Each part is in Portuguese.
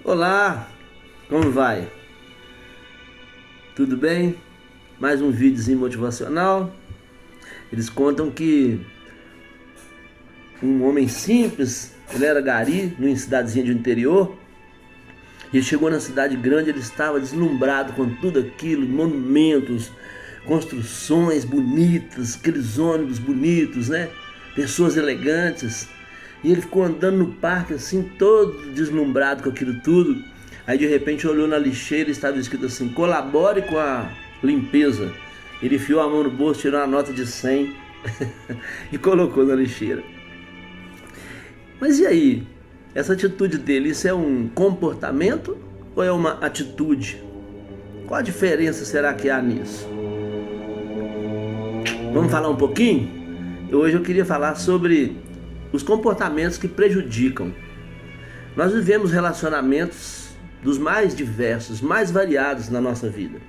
Olá, como vai? Tudo bem? Mais um videozinho motivacional. Eles contam que um homem simples, ele era gari, numa cidadezinha de interior, e ele chegou na cidade grande, ele estava deslumbrado com tudo aquilo, monumentos, construções bonitas, aqueles ônibus bonitos, né? Pessoas elegantes. E ele ficou andando no parque assim, todo deslumbrado com aquilo tudo. Aí de repente olhou na lixeira e estava escrito assim: colabore com a limpeza. Ele enfiou a mão no bolso, tirou uma nota de 100 e colocou na lixeira. Mas e aí? Essa atitude dele, isso é um comportamento ou é uma atitude? Qual a diferença será que há nisso? Vamos falar um pouquinho? Hoje eu queria falar sobre os comportamentos que prejudicam. Nós vivemos relacionamentos dos mais diversos, mais variados na nossa vida.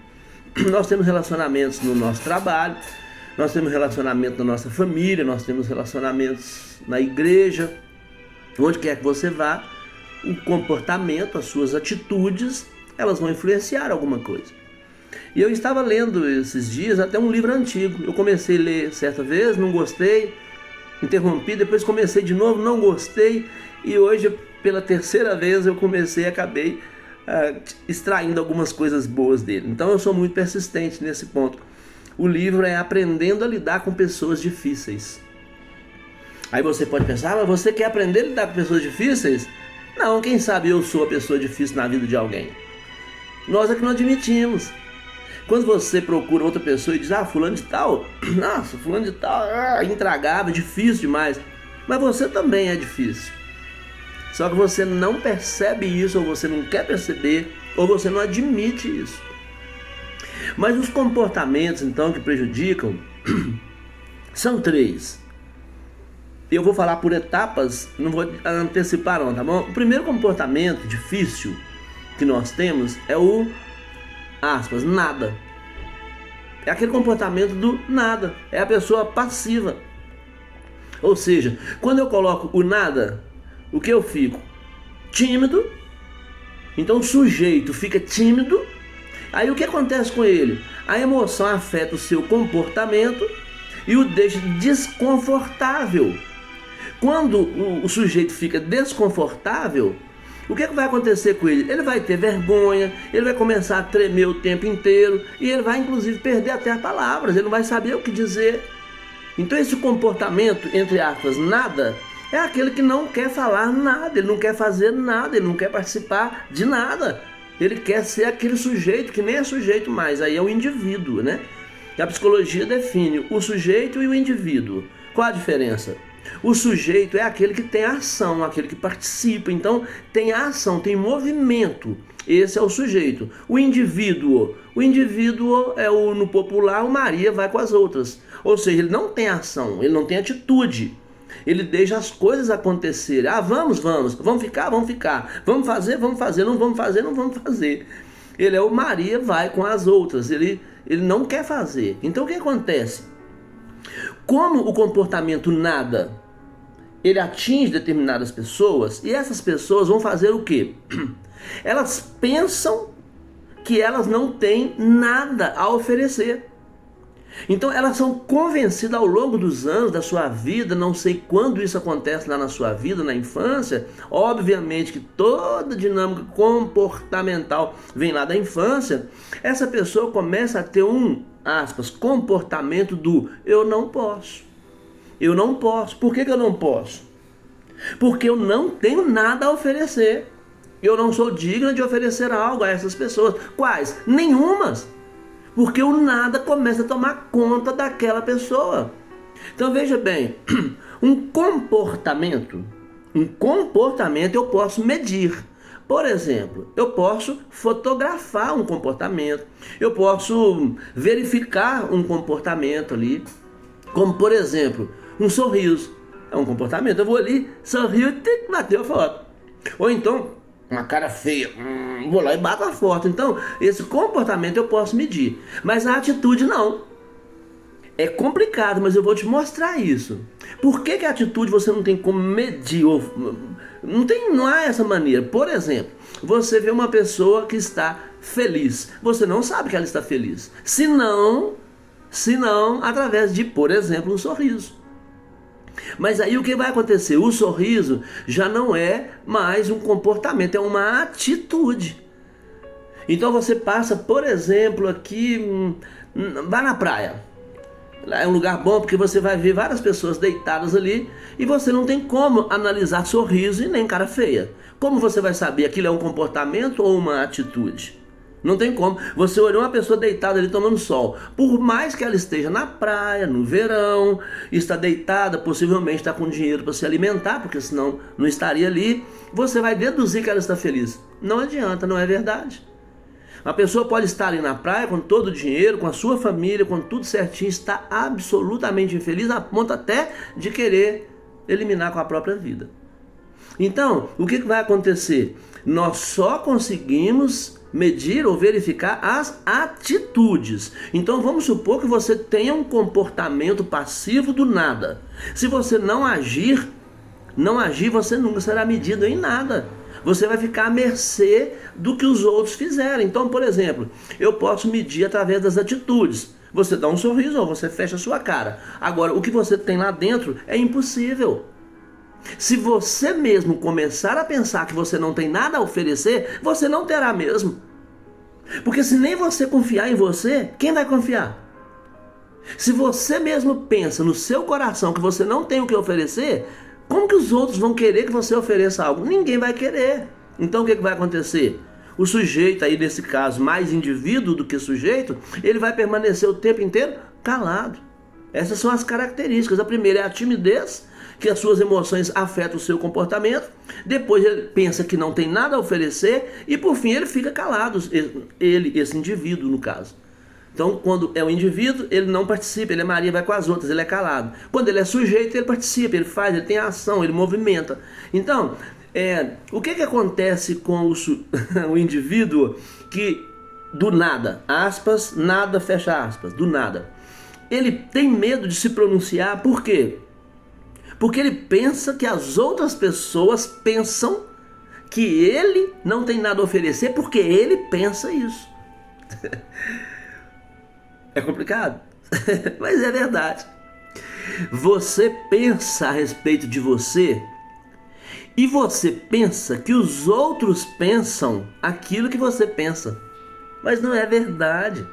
Nós temos relacionamentos no nosso trabalho, nós temos relacionamento na nossa família, nós temos relacionamentos na igreja, onde quer que você vá, o comportamento, as suas atitudes, elas vão influenciar alguma coisa. E eu estava lendo esses dias até um livro antigo. Eu comecei a ler certa vez, não gostei, interrompi, depois comecei de novo, não gostei, e hoje pela terceira vez eu comecei e acabei extraindo algumas coisas boas dele. Então eu sou muito persistente nesse ponto. O livro é Aprendendo a Lidar com Pessoas Difíceis. Aí você pode pensar, mas você quer aprender a lidar com pessoas difíceis? Não, quem sabe eu sou a pessoa difícil na vida de alguém. Nós é que não admitimos. Quando você procura outra pessoa e diz, fulano de tal, nossa, fulano de tal, intragável, difícil demais. Mas você também é difícil. Só que você não percebe isso, ou você não quer perceber, ou você não admite isso. Mas os comportamentos, então, que prejudicam, são 3. Eu vou falar por etapas, não vou antecipar não, tá bom? O primeiro comportamento difícil que nós temos é o, aspas, nada. É aquele comportamento do nada, é a pessoa passiva. Ou seja, quando eu coloco o nada, o que eu fico? Tímido. Então o sujeito fica tímido. Aí o que acontece com ele? A emoção afeta o seu comportamento e o deixa desconfortável. Quando o sujeito fica desconfortável, o que vai acontecer com ele? Ele vai ter vergonha, ele vai começar a tremer o tempo inteiro e ele vai inclusive perder até as palavras, ele não vai saber o que dizer. Então esse comportamento, entre aspas, nada, é aquele que não quer falar nada, ele não quer fazer nada, ele não quer participar de nada. Ele quer ser aquele sujeito que nem é sujeito mais, aí é o indivíduo, né? E a psicologia define o sujeito e o indivíduo. Qual a diferença? O sujeito é aquele que tem ação, aquele que participa, então tem ação, tem movimento. Esse é o sujeito. O indivíduo é no popular, o Maria vai com as outras. Ou seja, ele não tem ação, ele não tem atitude. Ele deixa as coisas acontecerem. Vamos ficar, vamos fazer, não vamos fazer. Ele é o Maria vai com as outras, ele não quer fazer. Então o que acontece? Como o comportamento nada, ele atinge determinadas pessoas, e essas pessoas vão fazer o quê? Elas pensam que elas não têm nada a oferecer. Então elas são convencidas ao longo dos anos da sua vida, não sei quando isso acontece lá na sua vida, na infância, obviamente que toda dinâmica comportamental vem lá da infância, essa pessoa começa a ter aspas, comportamento do eu não posso. Por que eu não posso? Porque eu não tenho nada a oferecer. Eu não sou digna de oferecer algo a essas pessoas. Quais? Nenhumas. Porque o nada começa a tomar conta daquela pessoa. Então veja bem, um comportamento eu posso medir. Por exemplo, eu posso fotografar um comportamento, eu posso verificar um comportamento ali, como por exemplo, um sorriso. É um comportamento, eu vou ali, sorrio e tem que bater a foto. Ou então, uma cara feia, vou lá e bato a foto. Então, esse comportamento eu posso medir, mas a atitude não. É complicado, mas eu vou te mostrar isso. Por que a atitude você não tem como medir? Não há essa maneira. Por exemplo, você vê uma pessoa que está feliz. Você não sabe que ela está feliz. Se não através de, por exemplo, um sorriso. Mas aí o que vai acontecer? O sorriso já não é mais um comportamento, é uma atitude. Então você passa, por exemplo, aqui, vai na praia. Lá é um lugar bom porque você vai ver várias pessoas deitadas ali e você não tem como analisar sorriso e nem cara feia. Como você vai saber aquilo é um comportamento ou uma atitude? Não tem como. Você olhou uma pessoa deitada ali tomando sol. Por mais que ela esteja na praia, no verão, está deitada, possivelmente está com dinheiro para se alimentar, porque senão não estaria ali, você vai deduzir que ela está feliz. Não adianta, não é verdade. Uma pessoa pode estar ali na praia com todo o dinheiro, com a sua família, com tudo certinho, está absolutamente infeliz, a ponto até de querer eliminar com a própria vida. Então, o que vai acontecer? Nós só conseguimos medir ou verificar as atitudes. Então vamos supor que você tenha um comportamento passivo do nada. Se você não agir, você nunca será medido em nada. Você vai ficar à mercê do que os outros fizerem. Então, por exemplo, eu posso medir através das atitudes. Você dá um sorriso ou você fecha a sua cara. Agora, o que você tem lá dentro é impossível. Se você mesmo começar a pensar que você não tem nada a oferecer, você não terá mesmo. Porque se nem você confiar em você, quem vai confiar? Se você mesmo pensa no seu coração que você não tem o que oferecer, como que os outros vão querer que você ofereça algo? Ninguém vai querer. Então o que vai acontecer? O sujeito aí, nesse caso, mais indivíduo do que sujeito, ele vai permanecer o tempo inteiro calado. Essas são as características. A primeira é a timidez, que as suas emoções afetam o seu comportamento. Depois ele pensa que não tem nada a oferecer e por fim ele fica calado, esse indivíduo no caso. Então quando é o indivíduo, ele não participa, ele é Maria, vai com as outras, ele é calado. Quando ele é sujeito, ele participa, ele faz, ele tem ação, ele movimenta. Então, o que acontece com o indivíduo que do nada, aspas, nada, fecha aspas, do nada, ele tem medo de se pronunciar, por quê? Porque ele pensa que as outras pessoas pensam que ele não tem nada a oferecer porque ele pensa isso. É complicado, mas é verdade. Você pensa a respeito de você e você pensa que os outros pensam aquilo que você pensa, mas não é verdade.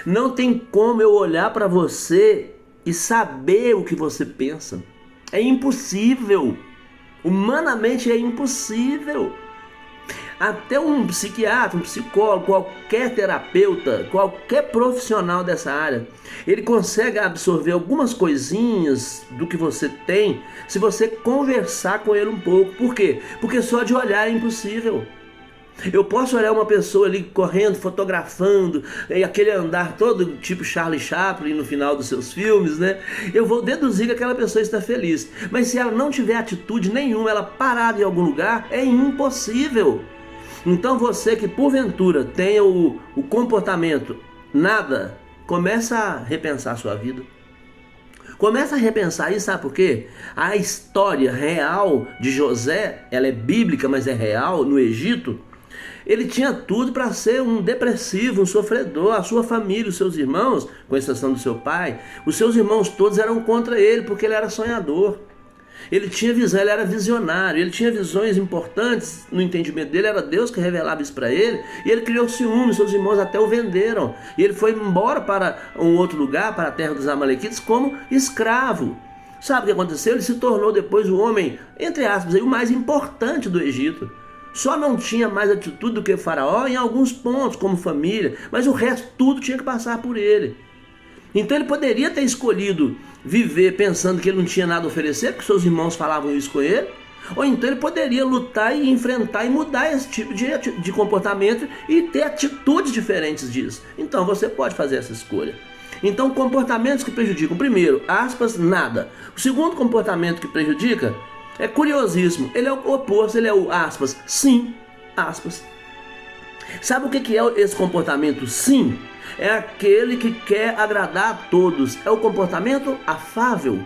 Não tem como eu olhar para você e saber o que você pensa. É impossível. Humanamente é impossível. Até um psiquiatra, um psicólogo, qualquer terapeuta, qualquer profissional dessa área, ele consegue absorver algumas coisinhas do que você tem se você conversar com ele um pouco. Por quê? Porque só de olhar é impossível. Eu posso olhar uma pessoa ali correndo, fotografando, aquele andar todo tipo Charlie Chaplin no final dos seus filmes, né? Eu vou deduzir que aquela pessoa está feliz. Mas se ela não tiver atitude nenhuma, ela parada em algum lugar, é impossível. Então você que porventura tenha o comportamento nada, começa a repensar a sua vida. Começa a repensar isso, sabe por quê? A história real de José, ela é bíblica, mas é real, no Egito. Ele tinha tudo para ser um depressivo, um sofredor. A sua família, os seus irmãos, com exceção do seu pai, os seus irmãos todos eram contra ele, porque ele era sonhador. Ele tinha visão, ele era visionário, ele tinha visões importantes no entendimento dele, era Deus que revelava isso para ele, e ele criou ciúme, seus irmãos até o venderam, e ele foi embora para um outro lugar, para a terra dos Amalequitas, como escravo. Sabe o que aconteceu? Ele se tornou depois o homem, entre aspas, o mais importante do Egito. Só não tinha mais atitude do que Faraó em alguns pontos, como família, mas o resto tudo tinha que passar por ele. Então ele poderia ter escolhido viver pensando que ele não tinha nada a oferecer, porque seus irmãos falavam isso com ele, ou então ele poderia lutar e enfrentar e mudar esse tipo de comportamento e ter atitudes diferentes disso. Então você pode fazer essa escolha. Então comportamentos que prejudicam, primeiro, aspas, nada. O segundo comportamento que prejudica é curiosíssimo, ele é o oposto, ele é o aspas, sim, aspas. Sabe o que é esse comportamento sim? é aquele que quer agradar a todos. É o comportamento afável.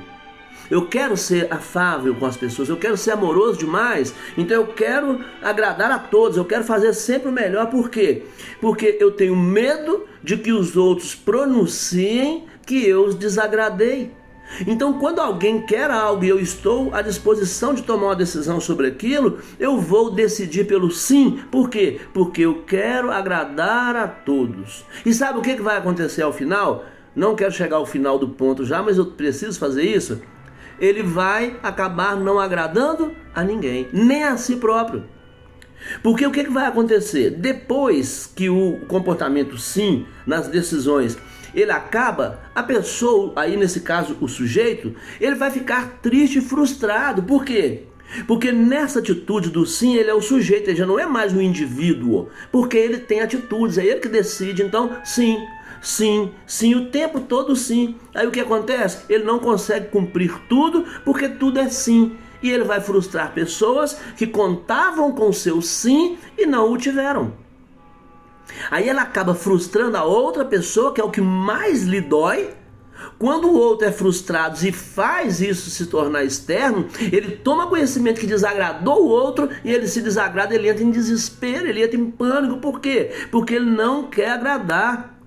Eu quero ser afável com as pessoas, eu quero ser amoroso demais, então eu quero agradar a todos, eu quero fazer sempre o melhor. Por quê? Porque eu tenho medo de que os outros pronunciem que eu os desagradei. Então, quando alguém quer algo e eu estou à disposição de tomar uma decisão sobre aquilo, eu vou decidir pelo sim. Por quê? Porque eu quero agradar a todos. E sabe o que vai acontecer ao final? Não quero chegar ao final do ponto já, mas eu preciso fazer isso. Ele vai acabar não agradando a ninguém, nem a si próprio. Porque o que vai acontecer? Depois que o comportamento sim nas decisões ele acaba, a pessoa, aí nesse caso o sujeito, ele vai ficar triste e frustrado. Por quê? Porque nessa atitude do sim, ele é o sujeito, ele já não é mais um indivíduo, porque ele tem atitudes, é ele que decide. Então sim, sim, sim, o tempo todo sim. Aí o que acontece? Ele não consegue cumprir tudo, porque tudo é sim. E ele vai frustrar pessoas que contavam com o seu sim e não o tiveram. Aí ela acaba frustrando a outra pessoa, que é o que mais lhe dói. Quando o outro é frustrado e faz isso se tornar externo, ele toma conhecimento que desagradou o outro e ele se desagrada, ele entra em desespero, ele entra em pânico. Por quê? Porque ele não quer agradar.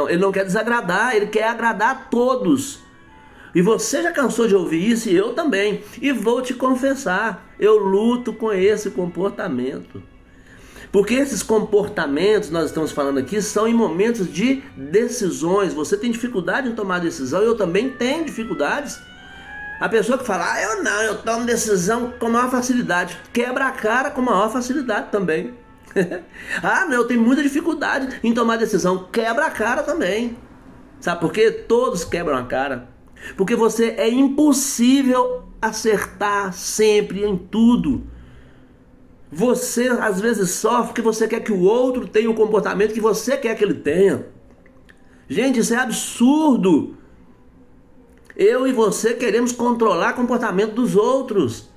Ele não quer desagradar, ele quer agradar a todos. E você já cansou de ouvir isso, e eu também. E vou te confessar, eu luto com esse comportamento. Porque esses comportamentos, nós estamos falando aqui, são em momentos de decisões. Você tem dificuldade em tomar decisão, eu também tenho dificuldades. A pessoa que fala, eu tomo decisão com maior facilidade, quebra a cara com maior facilidade também. Eu tenho muita dificuldade em tomar decisão, quebra a cara também. Sabe por quê? Todos quebram a cara. Porque você é impossível acertar sempre em tudo. Você às vezes sofre porque você quer que o outro tenha o comportamento que você quer que ele tenha. Gente, isso é absurdo. Eu e você queremos controlar o comportamento dos outros.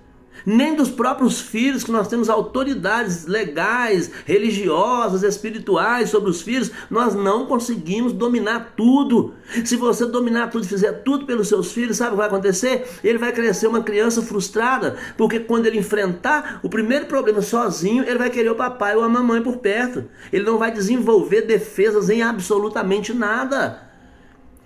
Nem dos próprios filhos, que nós temos autoridades legais, religiosas, espirituais sobre os filhos, nós não conseguimos dominar tudo. Se você dominar tudo e fizer tudo pelos seus filhos, sabe o que vai acontecer? Ele vai crescer uma criança frustrada, porque quando ele enfrentar o primeiro problema sozinho, ele vai querer o papai ou a mamãe por perto. Ele não vai desenvolver defesas em absolutamente nada.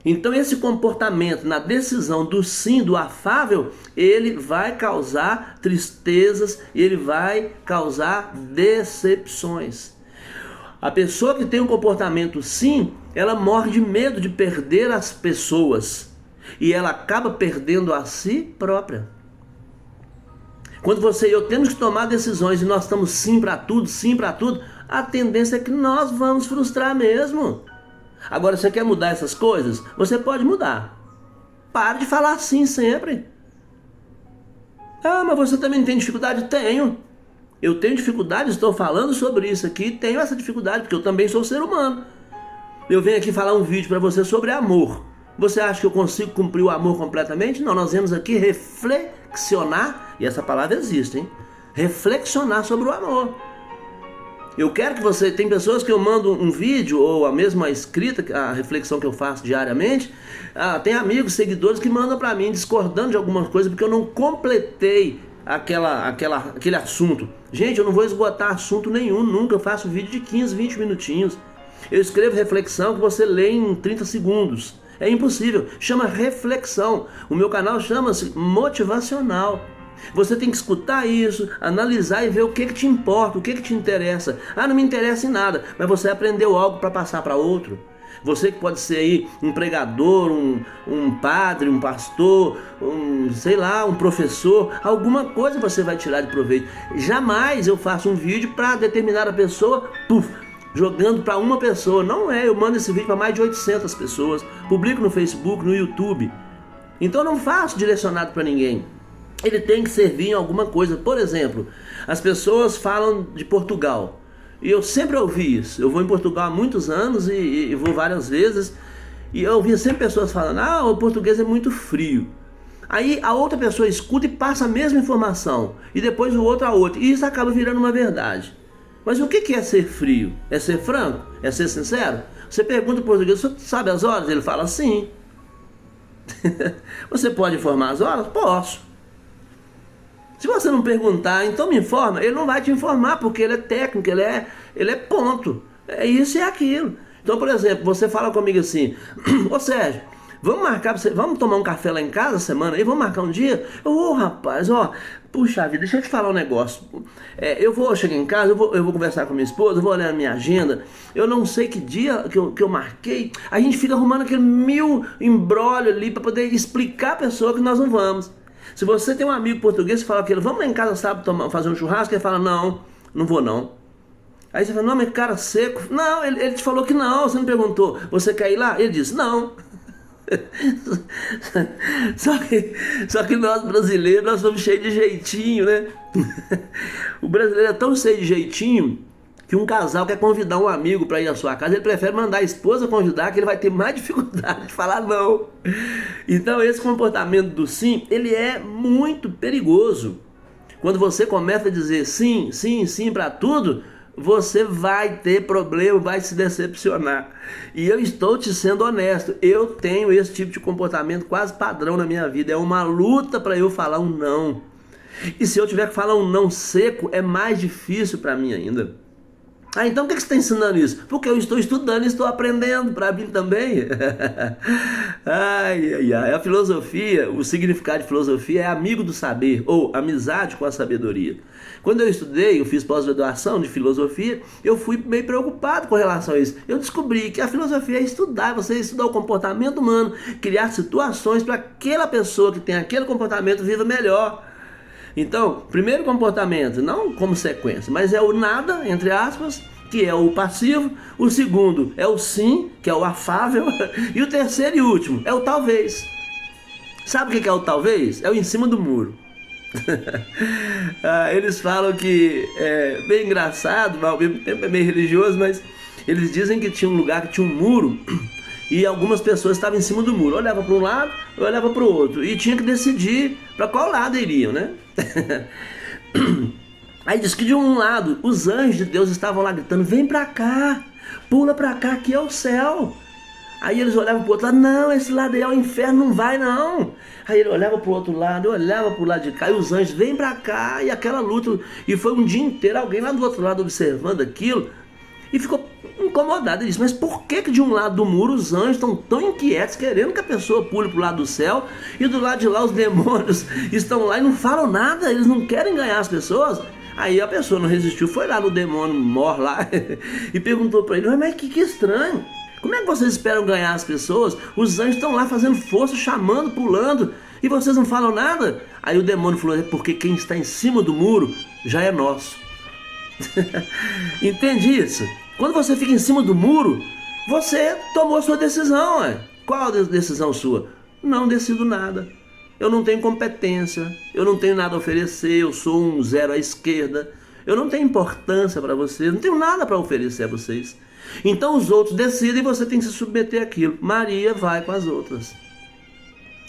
Então esse comportamento na decisão do sim, do afável, ele vai causar tristezas, ele vai causar decepções. A pessoa que tem um comportamento sim, ela morre de medo de perder as pessoas e ela acaba perdendo a si própria. Quando você e eu temos que tomar decisões e nós estamos sim para tudo, a tendência é que nós vamos frustrar mesmo. Agora, você quer mudar essas coisas? Você pode mudar. Pare de falar sim sempre. Mas você também tem dificuldade? Tenho. Eu tenho dificuldade, estou falando sobre isso aqui, tenho essa dificuldade, porque eu também sou ser humano. Eu venho aqui falar um vídeo para você sobre amor. Você acha que eu consigo cumprir o amor completamente? Não, nós vamos aqui reflexionar, e essa palavra existe, hein? Reflexionar sobre o amor. Eu quero que você... Tem pessoas que eu mando um vídeo ou a mesma escrita, a reflexão que eu faço diariamente. Tem amigos, seguidores que mandam para mim discordando de algumas coisas porque eu não completei aquele assunto. Gente, eu não vou esgotar assunto nenhum, nunca. Eu faço vídeo de 15, 20 minutinhos. Eu escrevo reflexão que você lê em 30 segundos. É impossível. Chama reflexão. O meu canal chama-se motivacional. Você tem que escutar isso, analisar e ver o que te importa, o que te interessa. Não me interessa em nada, mas você aprendeu algo para passar para outro. Você que pode ser aí um pregador, um padre, um pastor, um professor, alguma coisa você vai tirar de proveito. Jamais eu faço um vídeo para determinada pessoa, jogando para uma pessoa. Não é, eu mando esse vídeo para mais de 800 pessoas, publico no Facebook, no YouTube. Então eu não faço direcionado para ninguém. Ele tem que servir em alguma coisa. Por exemplo, as pessoas falam de Portugal. E eu sempre ouvi isso. Eu vou em Portugal há muitos anos e vou várias vezes. E eu ouvia sempre pessoas falando, o português é muito frio. Aí a outra pessoa escuta e passa a mesma informação. E depois o outro a outra. E isso acaba virando uma verdade. Mas o que é ser frio? É ser franco? É ser sincero? Você pergunta o português, você sabe as horas? Ele fala sim. Você pode informar as horas? Posso. Se você não perguntar, então me informa. Ele não vai te informar, porque ele é técnico, ele é ponto. É isso e é aquilo. Então, por exemplo, você fala comigo assim: ô Sérgio, vamos marcar, vamos tomar um café lá em casa semana aí, vamos marcar um dia? Rapaz, puxa vida, deixa eu te falar um negócio. Eu vou chegar em casa, eu vou conversar com minha esposa, eu vou olhar a minha agenda, eu não sei que dia que eu marquei, a gente fica arrumando aquele mil embrólio ali para poder explicar a pessoa que nós não vamos. Se você tem um amigo português e fala que ele, vamos lá em casa sábado fazer um churrasco, ele fala, não vou não. Aí você fala, não, mas cara seco. Não, ele te falou que não, você não perguntou, você quer ir lá? Ele disse, não. Só que nós brasileiros, nós somos cheios de jeitinho, né? O brasileiro é tão cheio de jeitinho que um casal quer convidar um amigo para ir à sua casa, ele prefere mandar a esposa convidar, que ele vai ter mais dificuldade de falar não. Então esse comportamento do sim, ele é muito perigoso. Quando você começa a dizer sim, sim, sim para tudo, você vai ter problema, vai se decepcionar. E eu estou te sendo honesto, eu tenho esse tipo de comportamento quase padrão na minha vida. É uma luta para eu falar um não. E se eu tiver que falar um não seco, é mais difícil para mim ainda. Então por que você está ensinando isso? Porque eu estou estudando e estou aprendendo para mim também. A filosofia, o significado de filosofia é amigo do saber, ou amizade com a sabedoria. Quando eu estudei, eu fiz pós-graduação de filosofia, eu fui meio preocupado com relação a isso. Eu descobri que a filosofia é estudar, você estudar o comportamento humano, criar situações para aquela pessoa que tem aquele comportamento viva melhor. Então, primeiro comportamento, não como sequência, mas é o nada, entre aspas, que é o passivo. O segundo é o sim, que é o afável. E o terceiro e último é o talvez. Sabe o que é o talvez? É o em cima do muro. Eles falam que é bem engraçado, ao mesmo tempo é meio religioso, mas eles dizem que tinha um lugar que tinha um muro e algumas pessoas estavam em cima do muro, olhava para um lado, olhava para o outro, e tinha que decidir para qual lado iriam, né? Aí diz que de um lado os anjos de Deus estavam lá gritando, vem para cá, pula para cá, aqui é o céu. Aí eles olhavam para o outro lado, não, esse lado aí é o inferno, não vai não. Aí ele olhava para o outro lado, eu olhava para o lado de cá, e os anjos, vem para cá, e aquela luta, e foi um dia inteiro alguém lá do outro lado observando aquilo, e ficou incomodado. Ele disse, mas por que de um lado do muro os anjos estão tão inquietos, querendo que a pessoa pule para o lado do céu, e do lado de lá os demônios estão lá e não falam nada, eles não querem ganhar as pessoas? Aí a pessoa não resistiu, foi lá no demônio mor lá e perguntou para ele, mas que estranho, como é que vocês esperam ganhar as pessoas? Os anjos estão lá fazendo força, chamando, pulando, e vocês não falam nada? Aí o demônio falou, é porque quem está em cima do muro já é nosso. Entende isso? Quando você fica em cima do muro, você tomou a sua decisão. Qual a decisão sua? Não decido nada. Eu não tenho competência, eu não tenho nada a oferecer, eu sou um zero à esquerda, eu não tenho importância para vocês, não tenho nada para oferecer a vocês. Então os outros decidem e você tem que se submeter àquilo. Maria vai com as outras.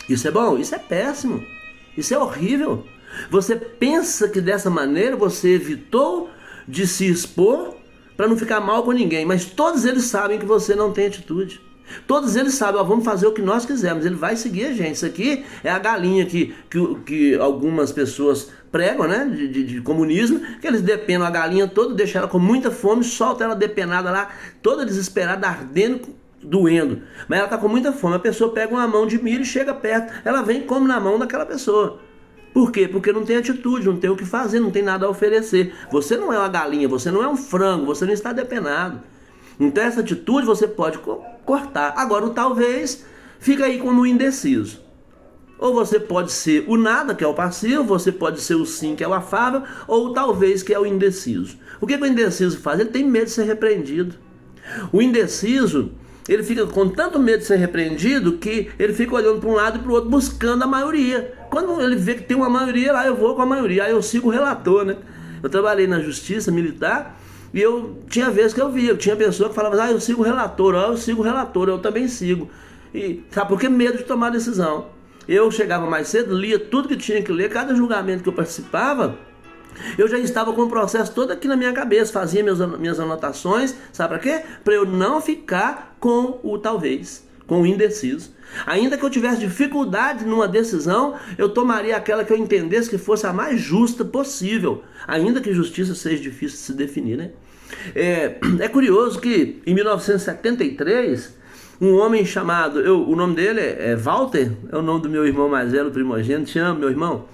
Isso é bom? Isso é péssimo. Isso é horrível. Você pensa que dessa maneira você evitou de se expor para não ficar mal com ninguém, mas todos eles sabem que você não tem atitude. Todos eles sabem, vamos fazer o que nós quisermos, ele vai seguir a gente. Isso aqui é a galinha que algumas pessoas pregam, né, de comunismo, que eles depenam a galinha toda, deixam ela com muita fome, soltam ela depenada lá, toda desesperada, ardendo, doendo. Mas ela está com muita fome, a pessoa pega uma mão de milho e chega perto, ela vem e come na mão daquela pessoa. Por quê? Porque não tem atitude, não tem o que fazer, não tem nada a oferecer. Você não é uma galinha, você não é um frango, você não está depenado. Então essa atitude você pode cortar. Agora o talvez fica aí como indeciso. Ou você pode ser o nada, que é o passivo, você pode ser o sim, que é o afável, ou o talvez, que é o indeciso. O que o indeciso faz? Ele tem medo de ser repreendido. O indeciso, ele fica com tanto medo de ser repreendido que ele fica olhando para um lado e para o outro, buscando a maioria. Quando ele vê que tem uma maioria lá, eu vou com a maioria, aí eu sigo o relator, né? Eu trabalhei na justiça militar e eu tinha vezes que eu via, tinha pessoa que falava, eu sigo o relator, eu sigo o relator, eu também sigo. E sabe por que? Medo de tomar decisão. Eu chegava mais cedo, lia tudo que tinha que ler, cada julgamento que eu participava, eu já estava com o processo todo aqui na minha cabeça, fazia minhas anotações, sabe para quê? Para eu não ficar com o talvez, com o indeciso. Ainda que eu tivesse dificuldade numa decisão, eu tomaria aquela que eu entendesse que fosse a mais justa possível, ainda que justiça seja difícil de se definir, né? É curioso que em 1973, um homem chamado, o nome dele é Walter, é o nome do meu irmão mais velho, primogênito, te amo, meu irmão,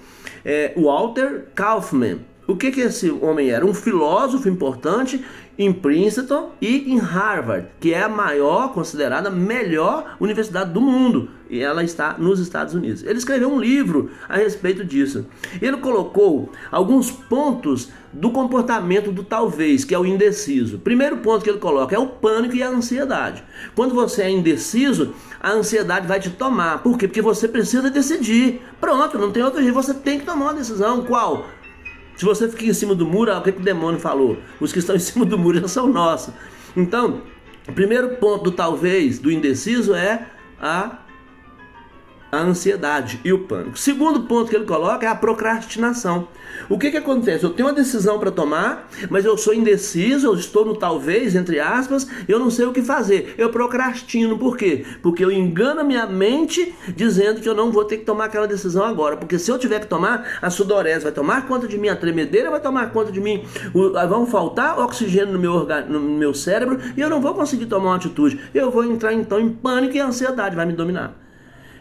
Walter Kaufmann. O que esse homem era? Um filósofo importante em Princeton e em Harvard, que é a maior, considerada melhor universidade do mundo, e ela está nos Estados Unidos. Ele escreveu um livro a respeito disso. Ele colocou alguns pontos do comportamento do talvez, que é o indeciso. Primeiro ponto que ele coloca é o pânico e a ansiedade. Quando você é indeciso, a ansiedade vai te tomar. Por quê? Porque você precisa decidir. Pronto, não tem outro jeito, você tem que tomar uma decisão. Qual? Se você fica em cima do muro, o que o demônio falou? Os que estão em cima do muro já são nossos. Então, o primeiro ponto do talvez, do indeciso, é a ansiedade e o pânico. Segundo ponto que ele coloca é a procrastinação. O que acontece? Eu tenho uma decisão para tomar, mas eu sou indeciso, eu estou no talvez, entre aspas, eu não sei o que fazer. Eu procrastino. Por quê? Porque eu engano a minha mente dizendo que eu não vou ter que tomar aquela decisão agora. Porque se eu tiver que tomar, a sudorese vai tomar conta de mim, a tremedeira vai tomar conta de mim, vão faltar oxigênio no meu cérebro e eu não vou conseguir tomar uma atitude. Eu vou entrar então em pânico e a ansiedade vai me dominar.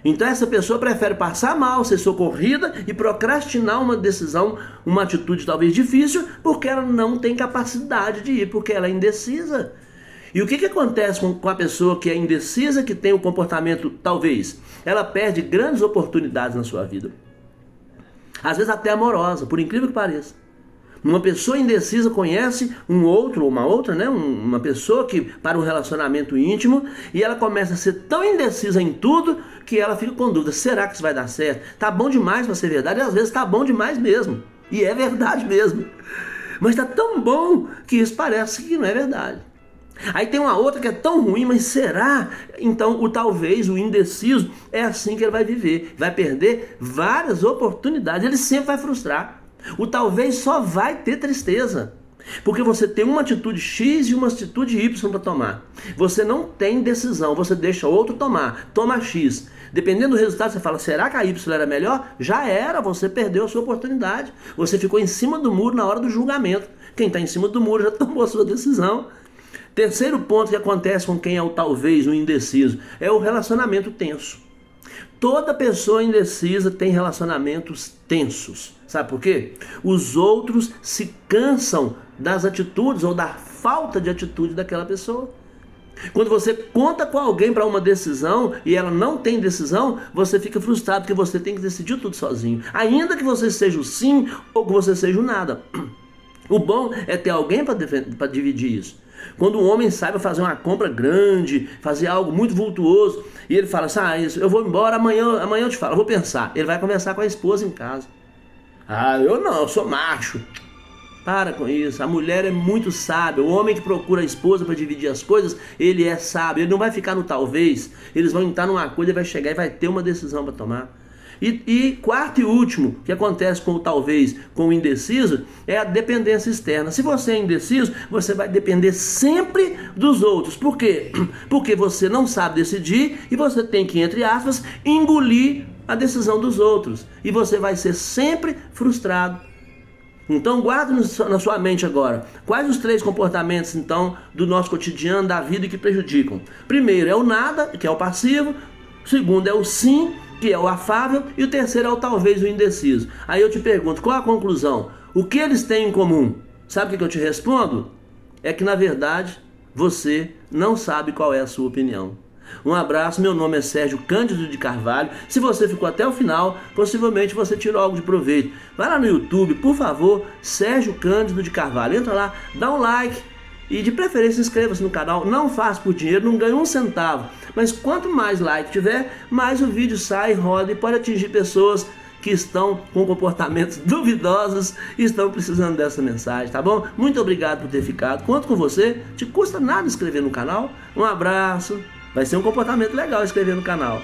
Então essa pessoa prefere passar mal, ser socorrida e procrastinar uma decisão, uma atitude talvez difícil, porque ela não tem capacidade de ir, porque ela é indecisa. E o que acontece com a pessoa que é indecisa, que tem o comportamento talvez? Ela perde grandes oportunidades na sua vida. Às vezes até amorosa, por incrível que pareça. Uma pessoa indecisa conhece um outro ou uma outra, né? Uma pessoa que para um relacionamento íntimo, e ela começa a ser tão indecisa em tudo que ela fica com dúvida: será que isso vai dar certo? Tá bom demais para ser verdade, e às vezes tá bom demais mesmo, e é verdade mesmo, mas tá tão bom que isso parece que não é verdade. Aí tem uma outra que é tão ruim, mas será? Então o talvez, o indeciso, é assim que ele vai viver, vai perder várias oportunidades, ele sempre vai frustrar. O talvez só vai ter tristeza, porque você tem uma atitude X e uma atitude Y para tomar. Você não tem decisão, você deixa outro tomar, toma X. Dependendo do resultado, você fala: será que a Y era melhor? Já era, você perdeu a sua oportunidade. Você ficou em cima do muro na hora do julgamento. Quem está em cima do muro já tomou a sua decisão. Terceiro ponto que acontece com quem é o talvez, o indeciso, é o relacionamento tenso. Toda pessoa indecisa tem relacionamentos tensos. Sabe por quê? Os outros se cansam das atitudes ou da falta de atitude daquela pessoa. Quando você conta com alguém para uma decisão e ela não tem decisão, você fica frustrado porque você tem que decidir tudo sozinho. Ainda que você seja o sim ou que você seja o nada. O bom é ter alguém para dividir isso. Quando um homem saiba fazer uma compra grande, fazer algo muito vultuoso, e ele fala assim: isso, eu vou embora, amanhã eu te falo, eu vou pensar. Ele vai conversar com a esposa em casa. Eu não, eu sou macho. Para com isso, a mulher é muito sábia. O homem que procura a esposa para dividir as coisas, ele é sábio, ele não vai ficar no talvez. Eles vão entrar numa coisa, ele vai chegar e vai ter uma decisão para tomar. E quarto e último, que acontece com o talvez, com o indeciso, é a dependência externa. Se você é indeciso, você vai depender sempre dos outros. Por quê? Porque você não sabe decidir e você tem que, entre aspas, engolir a decisão dos outros. E você vai ser sempre frustrado. Então guarda na sua mente agora, quais os 3 comportamentos então do nosso cotidiano, da vida, que prejudicam? Primeiro é o nada, que é o passivo. Segundo é o sim, que é o afável. E o terceiro é o talvez, o indeciso. Aí eu te pergunto, qual a conclusão? O que eles têm em comum? Sabe o que eu te respondo? É que na verdade você não sabe qual é a sua opinião. Um abraço, meu nome é Sérgio Cândido de Carvalho. Se você ficou até o final, possivelmente você tirou algo de proveito. Vai lá no YouTube, por favor, Sérgio Cândido de Carvalho. Entra lá, dá um like e de preferência inscreva-se no canal. Não faz por dinheiro, não ganha um centavo. Mas quanto mais like tiver, mais o vídeo sai, roda e pode atingir pessoas que estão com comportamentos duvidosos e estão precisando dessa mensagem, tá bom? Muito obrigado por ter ficado. Conto com você, te custa nada inscrever no canal. Um abraço. Vai ser um comportamento legal inscrever no canal.